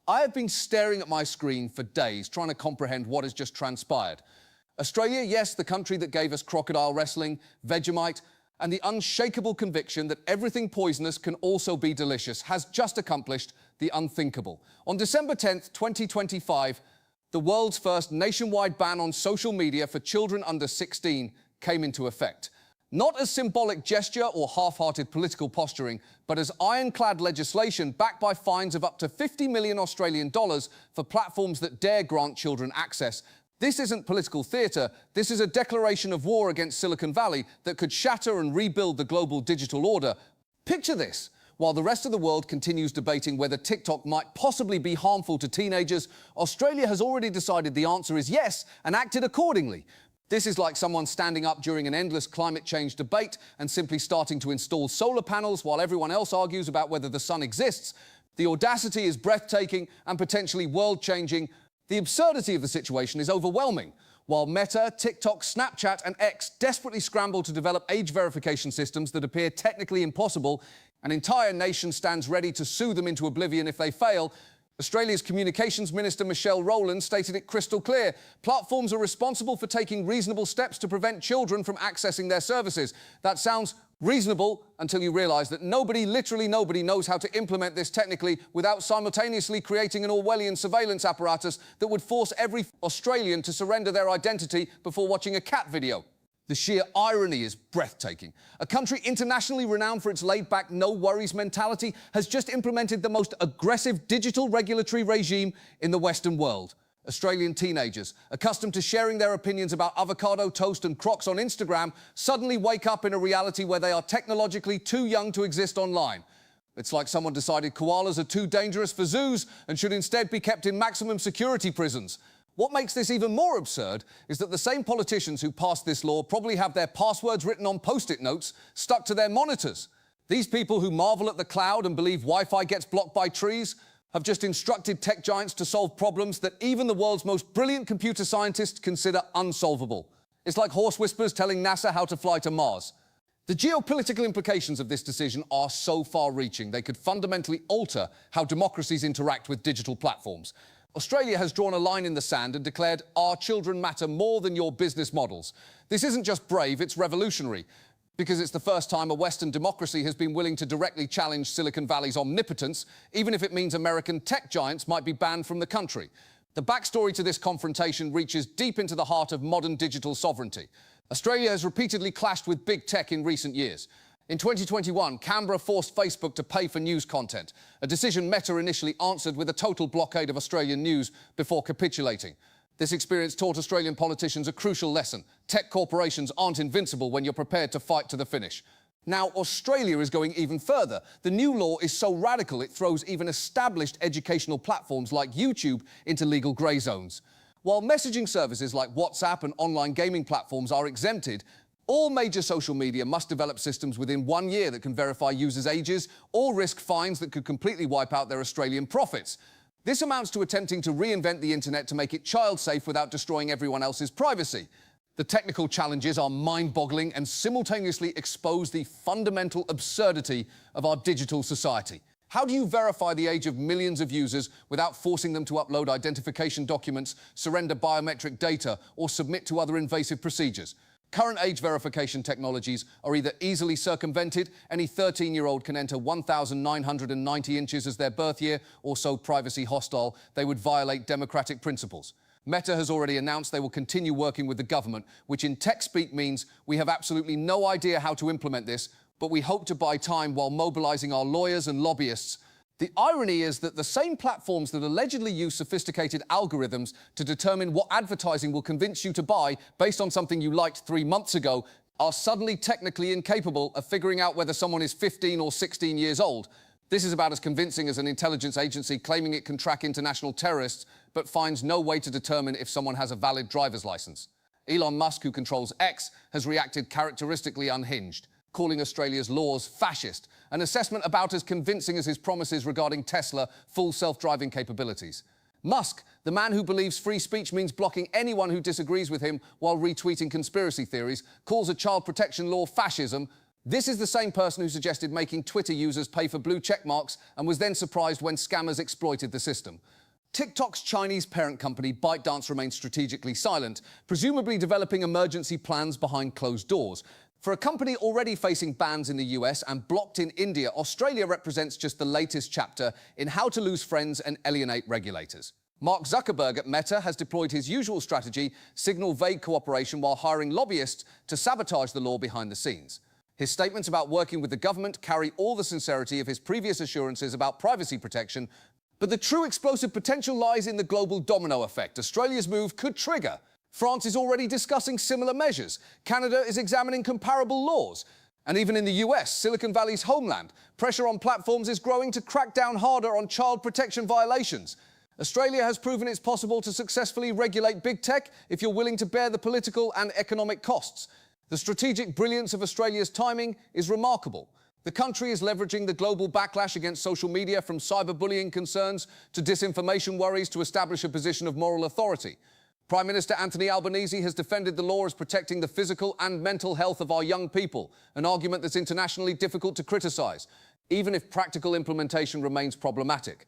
I have been staring at my screen for days, trying to comprehend what has just transpired. Australia, yes, the country that gave us crocodile wrestling, Vegemite, and the unshakable conviction that everything poisonous can also be delicious, has just accomplished the unthinkable. On December 10th, 2025, the world's first nationwide ban on social media for children under 16 came into effect. Not as symbolic gesture or half-hearted political posturing, but as ironclad legislation backed by fines of up to 50 million Australian dollars for platforms that dare grant children access. This isn't political theatre, this is a declaration of war against Silicon Valley that could shatter and rebuild the global digital order. Picture this. While the rest of the world continues debating whether TikTok might possibly be harmful to teenagers, Australia has already decided the answer is yes and acted accordingly. This is like someone standing up during an endless climate change debate and simply starting to install solar panels while everyone else argues about whether the sun exists. The audacity is breathtaking and potentially world-changing. The absurdity of the situation is overwhelming. While Meta, TikTok, Snapchat and X desperately scramble to develop age verification systems that appear technically impossible, an entire nation stands ready to sue them into oblivion if they fail. Australia's Communications Minister Michelle Rowland stated it crystal clear. Platforms are responsible for taking reasonable steps to prevent children from accessing their services. That sounds reasonable until you realise that literally nobody, knows how to implement this technically without simultaneously creating an Orwellian surveillance apparatus that would force every Australian to surrender their identity before watching a cat video. The sheer irony is breathtaking. A country internationally renowned for its laid-back, no-worries mentality has just implemented the most aggressive digital regulatory regime in the Western world. Australian teenagers, accustomed to sharing their opinions about avocado toast and Crocs on Instagram, suddenly wake up in a reality where they are technologically too young to exist online. It's like someone decided koalas are too dangerous for zoos and should instead be kept in maximum security prisons. What makes this even more absurd is that the same politicians who passed this law probably have their passwords written on post-it notes stuck to their monitors. These people who marvel at the cloud and believe Wi-Fi gets blocked by trees have just instructed tech giants to solve problems that even the world's most brilliant computer scientists consider unsolvable. It's like horse whispers telling NASA how to fly to Mars. The geopolitical implications of this decision are so far-reaching, they could fundamentally alter how democracies interact with digital platforms. Australia has drawn a line in the sand and declared our children matter more than your business models. This isn't just brave, it's revolutionary, because it's the first time a Western democracy has been willing to directly challenge Silicon Valley's omnipotence, even if it means American tech giants might be banned from the country. The backstory to this confrontation reaches deep into the heart of modern digital sovereignty. Australia has repeatedly clashed with big tech in recent years. In 2021, Canberra forced Facebook to pay for news content, a decision Meta initially answered with a total blockade of Australian news before capitulating. This experience taught Australian politicians a crucial lesson. Tech corporations aren't invincible when you're prepared to fight to the finish. Now, Australia is going even further. The new law is so radical it throws even established educational platforms like YouTube into legal grey zones. While messaging services like WhatsApp and online gaming platforms are exempted, all major social media must develop systems within 1 year that can verify users' ages or risk fines that could completely wipe out their Australian profits. This amounts to attempting to reinvent the internet to make it child-safe without destroying everyone else's privacy. The technical challenges are mind-boggling and simultaneously expose the fundamental absurdity of our digital society. How do you verify the age of millions of users without forcing them to upload identification documents, surrender biometric data, or submit to other invasive procedures? Current age verification technologies are either easily circumvented, any 13-year-old can enter 1,990 inches as their birth year, or so privacy hostile they would violate democratic principles. Meta has already announced they will continue working with the government, which in tech speak means we have absolutely no idea how to implement this, but we hope to buy time while mobilizing our lawyers and lobbyists. The irony is that the same platforms that allegedly use sophisticated algorithms to determine what advertising will convince you to buy based on something you liked 3 months ago are suddenly technically incapable of figuring out whether someone is 15 or 16 years old. This is about as convincing as an intelligence agency claiming it can track international terrorists but finds no way to determine if someone has a valid driver's license. Elon Musk, who controls X, has reacted characteristically unhinged, calling Australia's laws fascist, an assessment about as convincing as his promises regarding Tesla full self-driving capabilities. Musk, the man who believes free speech means blocking anyone who disagrees with him while retweeting conspiracy theories, calls a child protection law fascism. This is the same person who suggested making Twitter users pay for blue check marks and was then surprised when scammers exploited the system. TikTok's Chinese parent company ByteDance remains strategically silent, presumably developing emergency plans behind closed doors. For a company already facing bans in the US and blocked in India, Australia represents just the latest chapter in how to lose friends and alienate regulators. Mark Zuckerberg at Meta has deployed his usual strategy, signal vague cooperation while hiring lobbyists to sabotage the law behind the scenes. His statements about working with the government carry all the sincerity of his previous assurances about privacy protection, but the true explosive potential lies in the global domino effect Australia's move could trigger. France is already discussing similar measures. Canada is examining comparable laws. And even in the US, Silicon Valley's homeland, pressure on platforms is growing to crack down harder on child protection violations. Australia has proven it's possible to successfully regulate big tech if you're willing to bear the political and economic costs. The strategic brilliance of Australia's timing is remarkable. The country is leveraging the global backlash against social media, from cyberbullying concerns to disinformation worries, to establish a position of moral authority. Prime Minister Anthony Albanese has defended the law as protecting the physical and mental health of our young people, an argument that's internationally difficult to criticise, even if practical implementation remains problematic.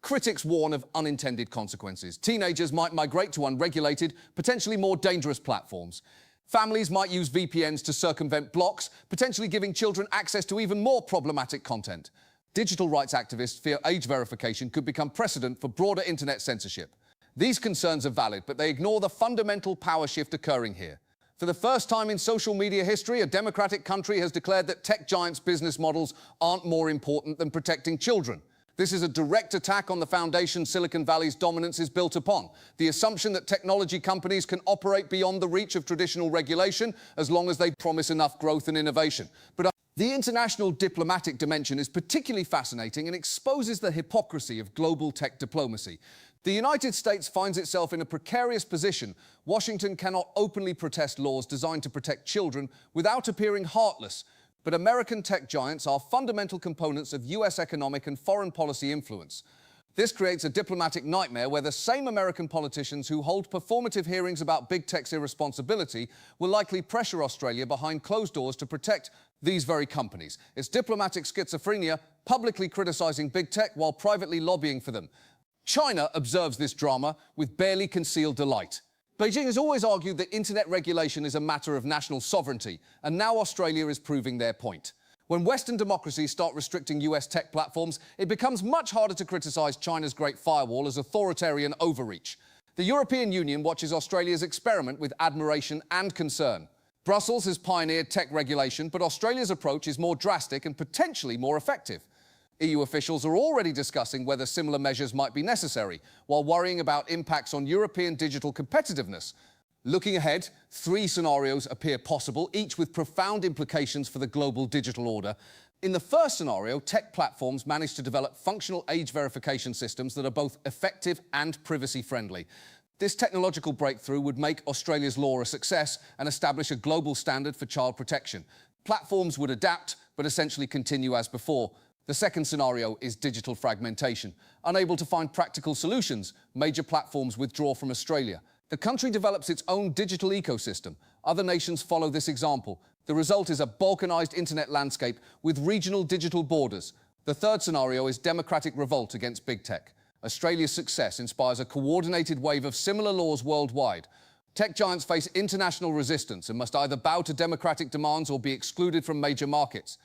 Critics warn of unintended consequences. Teenagers might migrate to unregulated, potentially more dangerous platforms. Families might use VPNs to circumvent blocks, potentially giving children access to even more problematic content. Digital rights activists fear age verification could become precedent for broader internet censorship. These concerns are valid, but they ignore the fundamental power shift occurring here. For the first time in social media history, a democratic country has declared that tech giants' business models aren't more important than protecting children. This is a direct attack on the foundation Silicon Valley's dominance is built upon, the assumption that technology companies can operate beyond the reach of traditional regulation as long as they promise enough growth and innovation. But the international diplomatic dimension is particularly fascinating and exposes the hypocrisy of global tech diplomacy. The United States finds itself in a precarious position. Washington cannot openly protest laws designed to protect children without appearing heartless. But American tech giants are fundamental components of US economic and foreign policy influence. This creates a diplomatic nightmare where the same American politicians who hold performative hearings about big tech's irresponsibility will likely pressure Australia behind closed doors to protect these very companies. It's diplomatic schizophrenia, publicly criticising big tech while privately lobbying for them. China observes this drama with barely concealed delight. Beijing has always argued that internet regulation is a matter of national sovereignty, and now Australia is proving their point. When Western democracies start restricting US tech platforms, it becomes much harder to criticise China's Great Firewall as authoritarian overreach. The European Union watches Australia's experiment with admiration and concern. Brussels has pioneered tech regulation, but Australia's approach is more drastic and potentially more effective. EU officials are already discussing whether similar measures might be necessary, while worrying about impacts on European digital competitiveness. Looking ahead, 3 scenarios appear possible, each with profound implications for the global digital order. In the first scenario, tech platforms manage to develop functional age verification systems that are both effective and privacy-friendly. This technological breakthrough would make Australia's law a success and establish a global standard for child protection. Platforms would adapt, but essentially continue as before. The second scenario is digital fragmentation. Unable to find practical solutions, major platforms withdraw from Australia. The country develops its own digital ecosystem. Other nations follow this example. The result is a balkanized internet landscape with regional digital borders. The third scenario is democratic revolt against big tech. Australia's success inspires a coordinated wave of similar laws worldwide. Tech giants face international resistance and must either bow to democratic demands or be excluded from major markets.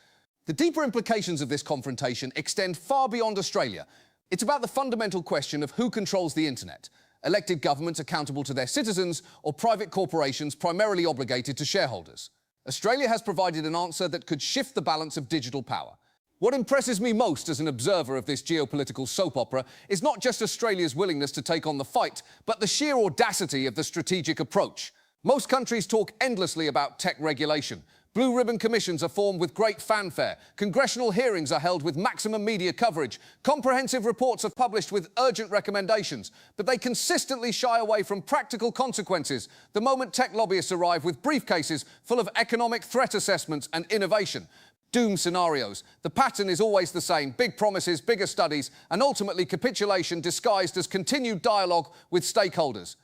The deeper implications of this confrontation extend far beyond Australia. It's about the fundamental question of who controls the internet. Elected governments accountable to their citizens, or private corporations primarily obligated to shareholders. Australia has provided an answer that could shift the balance of digital power. What impresses me most as an observer of this geopolitical soap opera is not just Australia's willingness to take on the fight, but the sheer audacity of the strategic approach. Most countries talk endlessly about tech regulation. Blue ribbon commissions are formed with great fanfare. Congressional hearings are held with maximum media coverage. Comprehensive reports are published with urgent recommendations. But they consistently shy away from practical consequences the moment tech lobbyists arrive with briefcases full of economic threat assessments and innovation. Doom scenarios. The pattern is always the same. Big promises, bigger studies, and ultimately capitulation disguised as continued dialogue with stakeholders.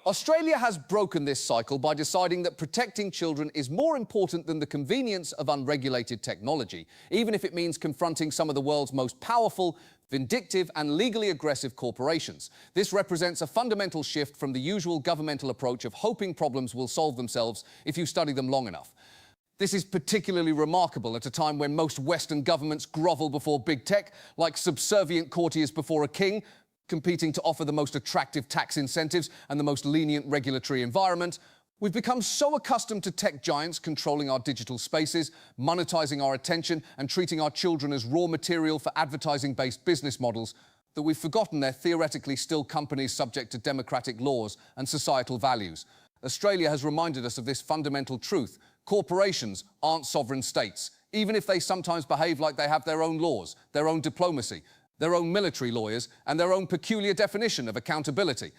Australia has broken this cycle by deciding that protecting children is more important than the convenience of unregulated technology, even if it means confronting some of the world's most powerful, vindictive and legally aggressive corporations. This represents a fundamental shift from the usual governmental approach of hoping problems will solve themselves if you study them long enough. This is particularly remarkable at a time when most Western governments grovel before big tech, like subservient courtiers before a king, competing to offer the most attractive tax incentives and the most lenient regulatory environment. We've become so accustomed to tech giants controlling our digital spaces, monetizing our attention and treating our children as raw material for advertising-based business models that we've forgotten they're theoretically still companies subject to democratic laws and societal values. Australia has reminded us of this fundamental truth. Corporations aren't sovereign states, even if they sometimes behave like they have their own laws, their own diplomacy, their own military lawyers, and their own peculiar definition of accountability.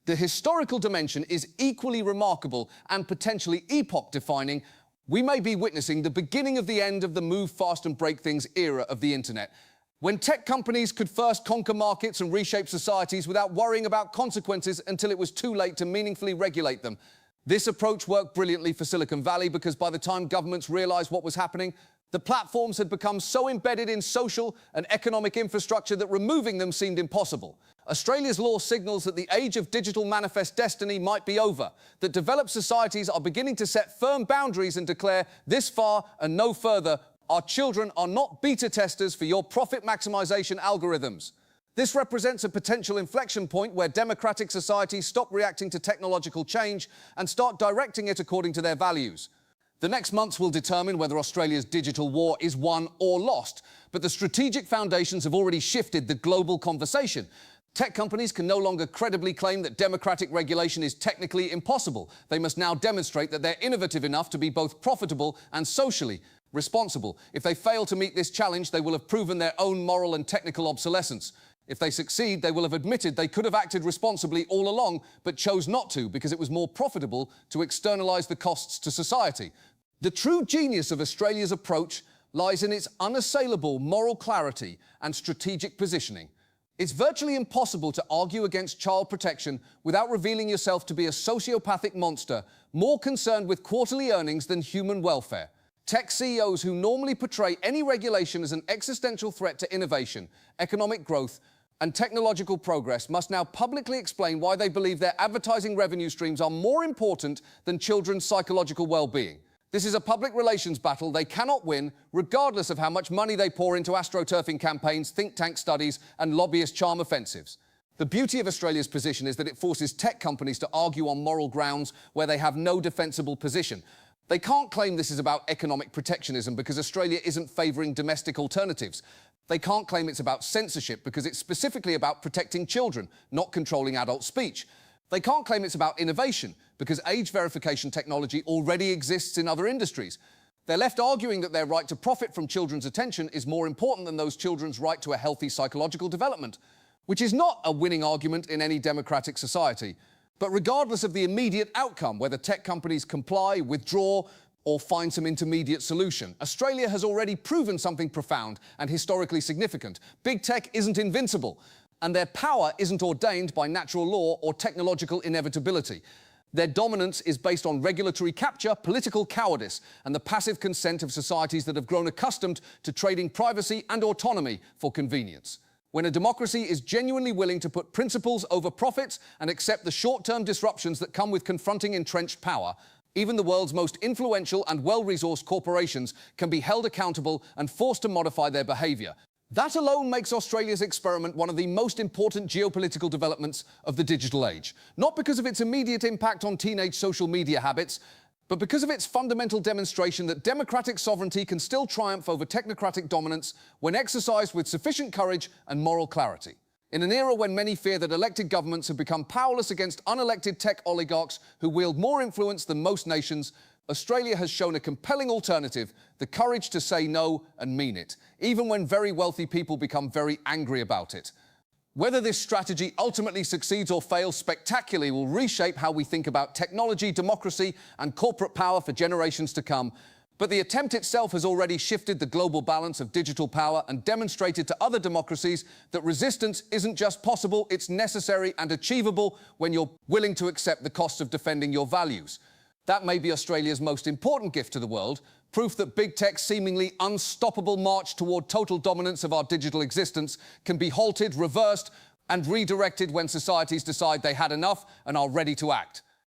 The historical dimension is equally remarkable and potentially epoch-defining. We may be witnessing the beginning of the end of the move fast and break things era of the internet, when tech companies could first conquer markets and reshape societies without worrying about consequences until it was too late to meaningfully regulate them. This approach worked brilliantly for Silicon Valley because by the time governments realized what was happening, the platforms had become so embedded in social and economic infrastructure that removing them seemed impossible. Australia's law signals that the age of digital manifest destiny might be over, that developed societies are beginning to set firm boundaries and declare this far and no further. Our children are not beta testers for your profit maximization algorithms. This represents a potential inflection point where democratic societies stop reacting to technological change and start directing it according to their values. The next months will determine whether Australia's digital war is won or lost, but the strategic foundations have already shifted the global conversation. Tech companies can no longer credibly claim that democratic regulation is technically impossible. They must now demonstrate that they're innovative enough to be both profitable and socially responsible. If they fail to meet this challenge, they will have proven their own moral and technical obsolescence. If they succeed, they will have admitted they could have acted responsibly all along, but chose not to because it was more profitable to externalise the costs to society. The true genius of Australia's approach lies in its unassailable moral clarity and strategic positioning. It's virtually impossible to argue against child protection without revealing yourself to be a sociopathic monster, more concerned with quarterly earnings than human welfare. Tech CEOs who normally portray any regulation as an existential threat to innovation, economic growth, and technological progress must now publicly explain why they believe their advertising revenue streams are more important than children's psychological well-being. This is a public relations battle they cannot win, regardless of how much money they pour into astroturfing campaigns, think tank studies, and lobbyist charm offensives. The beauty of Australia's position is that it forces tech companies to argue on moral grounds where they have no defensible position. They can't claim this is about economic protectionism because Australia isn't favouring domestic alternatives. They can't claim it's about censorship because it's specifically about protecting children, not controlling adult speech. They can't claim it's about innovation because age verification technology already exists in other industries. They're left arguing that their right to profit from children's attention is more important than those children's right to a healthy psychological development, which is not a winning argument in any democratic society. But regardless of the immediate outcome, whether tech companies comply, withdraw, or find some intermediate solution, Australia has already proven something profound and historically significant. Big tech isn't invincible, and their power isn't ordained by natural law or technological inevitability. Their dominance is based on regulatory capture, political cowardice, and the passive consent of societies that have grown accustomed to trading privacy and autonomy for convenience. When a democracy is genuinely willing to put principles over profits and accept the short-term disruptions that come with confronting entrenched power, even the world's most influential and well-resourced corporations can be held accountable and forced to modify their behaviour. That alone makes Australia's experiment one of the most important geopolitical developments of the digital age. Not because of its immediate impact on teenage social media habits, but because of its fundamental demonstration that democratic sovereignty can still triumph over technocratic dominance when exercised with sufficient courage and moral clarity. In an era when many fear that elected governments have become powerless against unelected tech oligarchs who wield more influence than most nations, Australia has shown a compelling alternative, the courage to say no and mean it, even when very wealthy people become very angry about it. Whether this strategy ultimately succeeds or fails spectacularly will reshape how we think about technology, democracy, and corporate power for generations to come. But the attempt itself has already shifted the global balance of digital power and demonstrated to other democracies that resistance isn't just possible, it's necessary and achievable when you're willing to accept the cost of defending your values. That may be Australia's most important gift to the world, proof that big tech's seemingly unstoppable march toward total dominance of our digital existence can be halted, reversed, and redirected when societies decide they had enough and are ready to act.